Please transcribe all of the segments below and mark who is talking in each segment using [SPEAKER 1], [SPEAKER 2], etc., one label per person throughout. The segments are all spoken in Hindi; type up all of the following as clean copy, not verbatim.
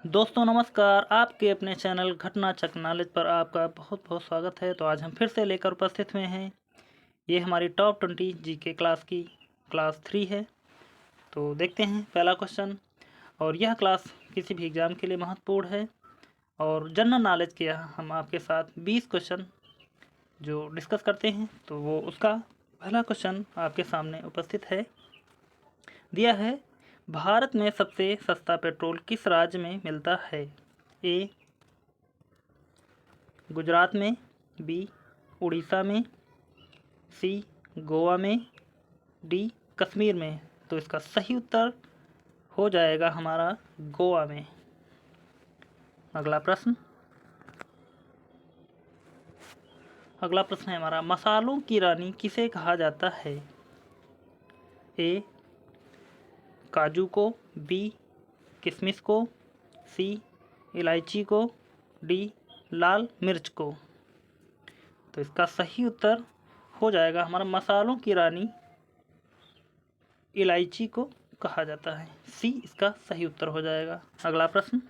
[SPEAKER 1] दोस्तों नमस्कार। आपके अपने चैनल घटना चक नॉलेज पर आपका बहुत बहुत स्वागत है। तो आज हम फिर से लेकर उपस्थित हुए हैं। ये हमारी टॉप 20 जीके क्लास की क्लास 3 है। तो देखते हैं पहला क्वेश्चन। और यह क्लास किसी भी एग्ज़ाम के लिए महत्वपूर्ण है। और जनरल नॉलेज के यहाँ हम आपके साथ 20 क्वेश्चन जो डिस्कस करते हैं, तो वो उसका पहला क्वेश्चन आपके सामने उपस्थित है। दिया है, भारत में सबसे सस्ता पेट्रोल किस राज्य में मिलता है? ए गुजरात में, बी उड़ीसा में, सी गोवा में, डी कश्मीर में। तो इसका सही उत्तर हो जाएगा हमारा गोवा में। अगला प्रश्न है हमारा, मसालों की रानी किसे कहा जाता है? ए काजू को, बी किशमिश को, सी इलायची को, डी लाल मिर्च को। तो इसका सही उत्तर हो जाएगा हमारा मसालों की रानी इलायची को कहा जाता है। सी इसका सही उत्तर हो जाएगा। अगला प्रश्न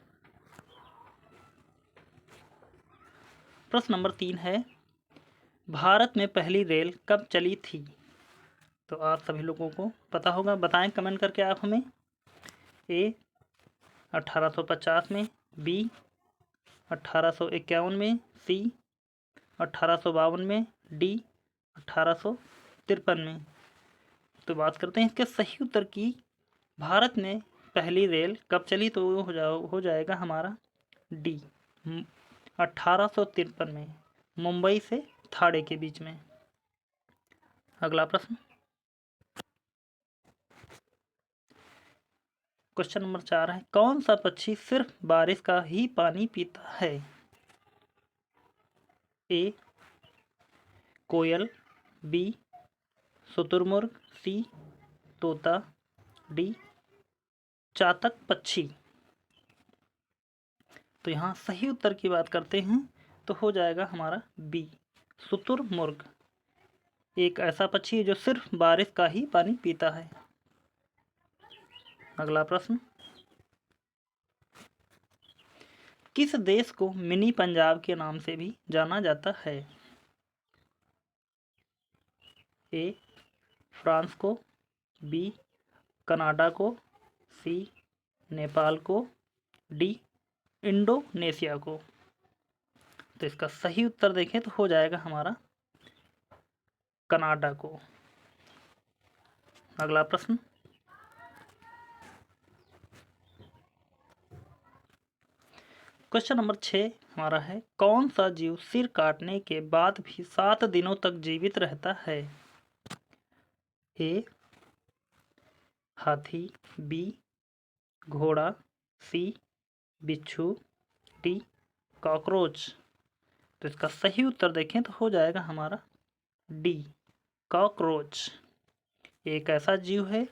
[SPEAKER 1] नंबर 3 है, भारत में पहली रेल कब चली थी? तो आप सभी लोगों को पता होगा, बताएं कमेंट करके आप हमें। ए 1850 में, बी 1851 में, सी 1852 में, डी 1853 में। तो बात करते हैं इसके सही उत्तर की। भारत में पहली रेल कब चली? तो वो हो जाएगा हमारा डी 1853 में, मुंबई से थाड़े के बीच में। अगला प्रश्न क्वेश्चन नंबर 4 है, कौन सा पक्षी सिर्फ बारिश का ही पानी पीता है? ए कोयल, बी शुतुरमुर्ग, सी तोता, डी चातक पक्षी। तो यहाँ सही उत्तर की बात करते हैं तो हो जाएगा हमारा बी शुतुरमुर्ग। एक ऐसा पक्षी है जो सिर्फ बारिश का ही पानी पीता है। अगला प्रश्न, किस देश को मिनी पंजाब के नाम से भी जाना जाता है? ए फ्रांस को, बी कनाडा को, सी नेपाल को, डी इंडोनेशिया को। तो इसका सही उत्तर देखें तो हो जाएगा हमारा कनाडा को। अगला प्रश्न क्वेश्चन नंबर 6 हमारा है, कौन सा जीव सिर काटने के बाद भी 7 दिनों तक जीवित रहता है? ए हाथी, बी घोड़ा, सी बिच्छू, डी कॉकरोच। तो इसका सही उत्तर देखें तो हो जाएगा हमारा डी कॉकरोच। एक ऐसा जीव है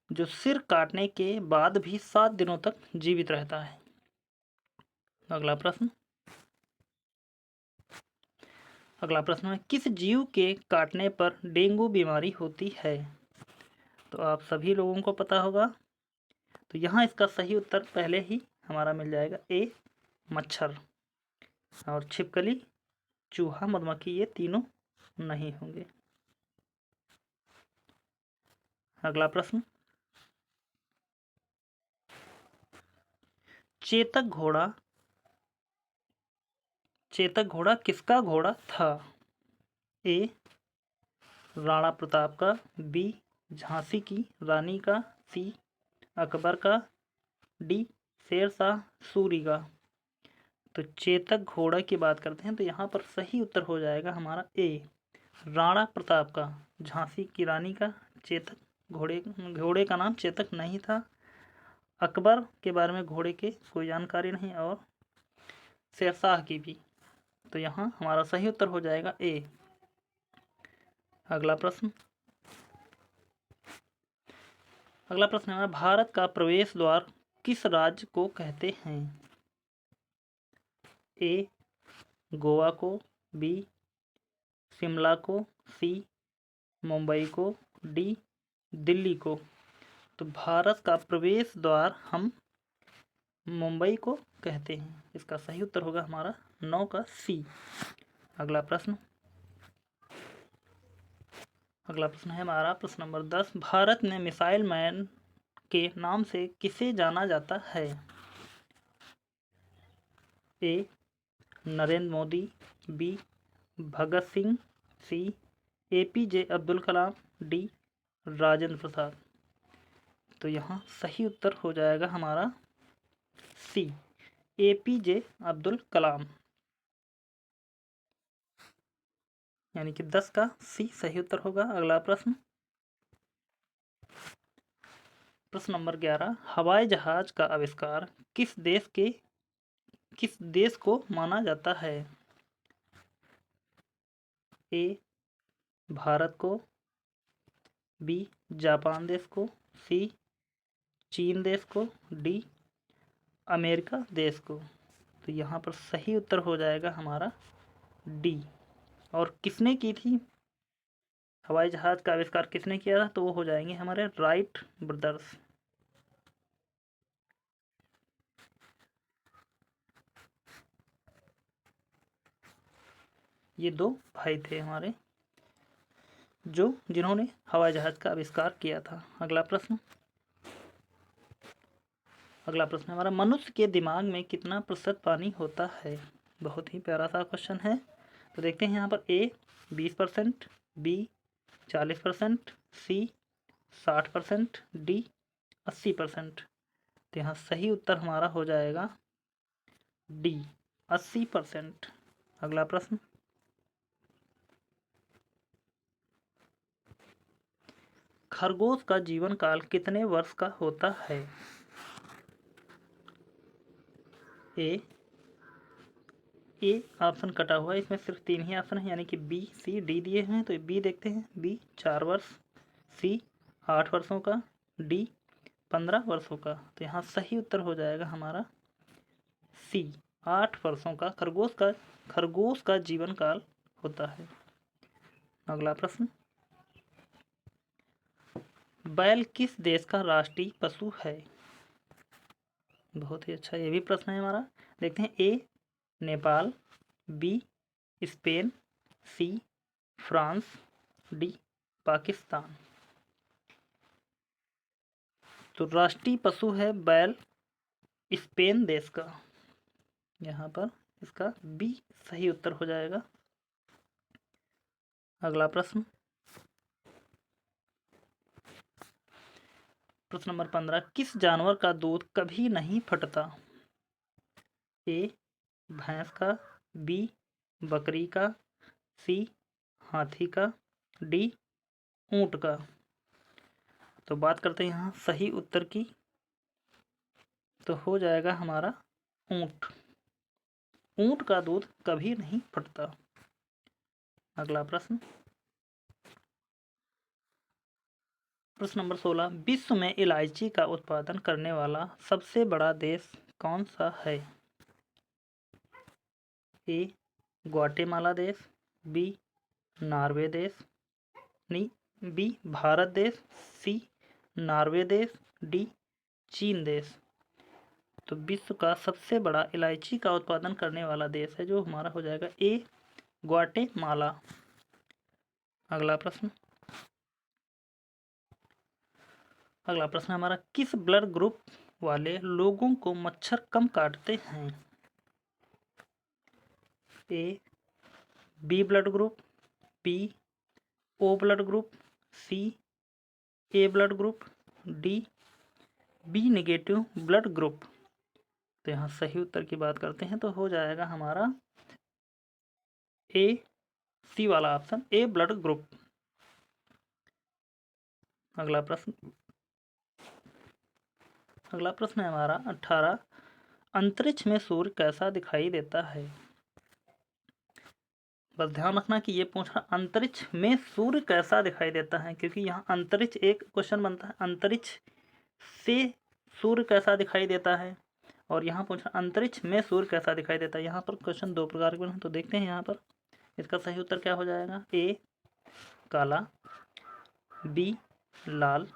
[SPEAKER 1] जो सिर काटने के बाद भी 7 दिनों तक जीवित रहता है। अगला प्रश्न है, किस जीव के काटने पर डेंगू बीमारी होती है? तो आप सभी लोगों को पता होगा। तो यहाँ इसका सही उत्तर पहले ही हमारा मिल जाएगा, ए मच्छर। और छिपकली, चूहा, मधुमक्खी ये तीनों नहीं होंगे। अगला प्रश्न, चेतक घोड़ा किसका घोड़ा था? ए राणा प्रताप का, बी झांसी की रानी का, सी अकबर का, डी शेरशाह सूरी का। तो चेतक घोड़ा की बात करते हैं तो यहाँ पर सही उत्तर हो जाएगा हमारा ए राणा प्रताप का। झांसी की रानी का चेतक घोड़े का नाम चेतक नहीं था। अकबर के बारे में घोड़े के कोई जानकारी नहीं, और शेरशाह की भी। तो यहाँ हमारा सही उत्तर हो जाएगा ए। अगला प्रश्न है, भारत का प्रवेश द्वार किस राज्य को कहते हैं? ए गोवा को, बी शिमला को, सी मुंबई को, डी दिल्ली को। तो भारत का प्रवेश द्वार हम मुंबई को कहते हैं। इसका सही उत्तर होगा हमारा 9 का सी। अगला प्रश्न है हमारा प्रश्न नंबर 10। भारत में मिसाइल मैन के नाम से किसे जाना जाता है? ए नरेंद्र मोदी, बी भगत सिंह, सी APJ अब्दुल कलाम, डी राजेंद्र प्रसाद। तो यहाँ सही उत्तर हो जाएगा हमारा सी APJ अब्दुल कलाम, यानी कि 10 का सी सही उत्तर होगा। अगला प्रश्न नंबर 11। हवाई जहाज का आविष्कार किस देश को माना जाता है? ए भारत को, बी जापान देश को, सी चीन देश को, डी अमेरिका देश को। तो यहाँ पर सही उत्तर हो जाएगा हमारा डी। और किसने की थी हवाई जहाज का आविष्कार, किसने किया था? तो वो हो जाएंगे हमारे राइट ब्रदर्स। ये दो भाई थे हमारे जिन्होंने हवाई जहाज का आविष्कार किया था। अगला प्रश्न हमारा, मनुष्य के दिमाग में कितना प्रतिशत पानी होता है? बहुत ही प्यारा सा क्वेश्चन है। तो देखते हैं यहाँ पर ए 20%, बी 40%, सी 60%, डी 80%। तो यहाँ सही उत्तर हमारा हो जाएगा डी 80%। अगला प्रश्न खरगोश का जीवन काल कितने वर्ष का होता है? ए ऑप्शन कटा हुआ है, इसमें सिर्फ 3 ही ऑप्शन है, यानी कि बी सी डी दिए हैं। तो बी देखते हैं, बी 4 वर्ष, सी 8 वर्षों का, डी 15 वर्षों का। तो यहाँ सही उत्तर हो जाएगा हमारा सी 8 वर्षों का खरगोश का जीवन काल होता है। अगला प्रश्न, बैल किस देश का राष्ट्रीय पशु है? बहुत ही अच्छा ये भी प्रश्न है हमारा। देखते हैं, A Nepal, B Spain, C France, D Pakistan. तो राष्ट्रीय पशु है बैल स्पेन देश का। यहाँ पर इसका बी सही उत्तर हो जाएगा। अगला प्रश्न नंबर 15। किस जानवर का दूध कभी नहीं फटता? ए भैंस का, बी बकरी का, सी हाथी का, डी ऊंट का। तो बात करते हैं यहाँ सही उत्तर की, तो हो जाएगा हमारा ऊंट का दूध कभी नहीं फटता। अगला प्रश्न नंबर 16। विश्व में इलायची का उत्पादन करने वाला सबसे बड़ा देश कौन सा है? ए ग्वाटेमाला देश, बी नॉर्वे देश, बी भारत देश, सी नॉर्वे देश, डी चीन देश। तो विश्व का सबसे बड़ा इलायची का उत्पादन करने वाला देश है जो हमारा हो जाएगा ए ग्वाटेमाला। अगला प्रश्न हमारा, किस ब्लड ग्रुप वाले लोगों को मच्छर कम काटते हैं? A B blood group, B O blood group, C A blood group, D B negative blood group. तो यहाँ सही उत्तर की बात करते हैं तो हो जाएगा हमारा ए सी वाला ऑप्शन, ए ब्लड ग्रुप। अगला प्रश्न है हमारा 18। अंतरिक्ष में सूर्य कैसा दिखाई देता है? बस ध्यान रखना कि ये पूछा अंतरिक्ष में सूर्य कैसा दिखाई देता है, क्योंकि यहाँ अंतरिक्ष एक क्वेश्चन बनता है, अंतरिक्ष से सूर्य कैसा दिखाई देता है, और यहाँ पूछा अंतरिक्ष में सूर्य कैसा दिखाई देता है। यहाँ पर क्वेश्चन दो प्रकार के बने, तो देखते हैं यहाँ पर इसका सही उत्तर क्या हो जाएगा। ए काला, बी लाल,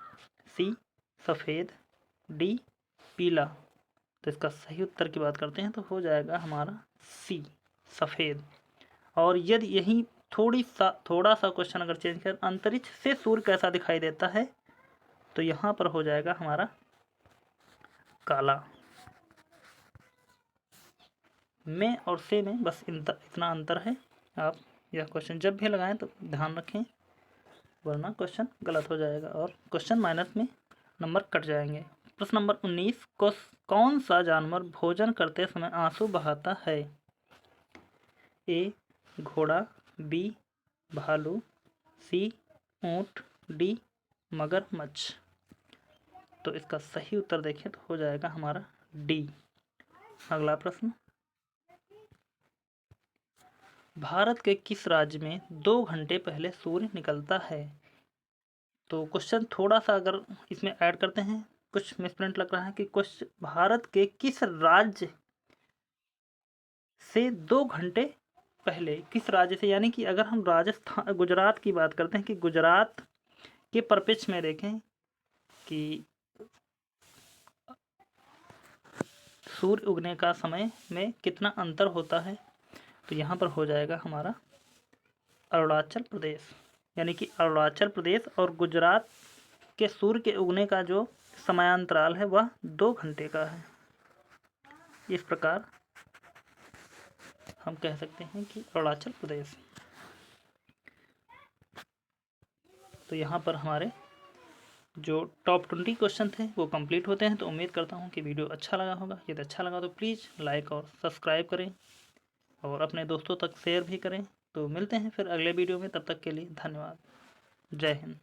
[SPEAKER 1] सी सफ़ेद, डी पीला। तो इसका सही उत्तर की बात करते हैं तो हो जाएगा हमारा सी, सफ़ेद। और यदि यही थोड़ा सा क्वेश्चन अगर चेंज कर, अंतरिक्ष से सूर्य कैसा दिखाई देता है, तो यहाँ पर हो जाएगा हमारा काला। में और से में बस इतना अंतर है। आप यह क्वेश्चन जब भी लगाएं तो ध्यान रखें, वरना क्वेश्चन गलत हो जाएगा और क्वेश्चन माइनस में नंबर कट जाएंगे। प्रश्न नंबर 19, कौन सा जानवर भोजन करते समय आंसू बहाता है? ए घोड़ा, बी भालू, सी ऊंट, डी मगरमच्छ। तो इसका सही उत्तर देखें तो हो जाएगा हमारा डी। अगला प्रश्न, भारत के किस राज्य में 2 घंटे पहले सूर्य निकलता है? तो क्वेश्चन थोड़ा सा अगर इसमें ऐड करते हैं, कुछ मिसप्रिंट लग रहा है कि क्वेश्चन भारत के किस राज्य से 2 घंटे पहले, किस राज्य से, यानी कि अगर हम राजस्थान गुजरात की बात करते हैं कि गुजरात के परिप्रेक्ष्य में देखें कि सूर्य उगने का समय में कितना अंतर होता है, तो यहाँ पर हो जाएगा हमारा अरुणाचल प्रदेश। यानी कि अरुणाचल प्रदेश और गुजरात के सूर्य के उगने का जो समयांतराल है वह 2 घंटे का है। इस प्रकार हम कह सकते हैं कि अरुणाचल प्रदेश। तो यहाँ पर हमारे जो टॉप 20 क्वेश्चन थे वो कंप्लीट होते हैं। तो उम्मीद करता हूँ कि वीडियो अच्छा लगा होगा। यदि अच्छा लगा तो प्लीज़ लाइक और सब्सक्राइब करें और अपने दोस्तों तक शेयर भी करें। तो मिलते हैं फिर अगले वीडियो में, तब तक के लिए धन्यवाद। जय हिंद।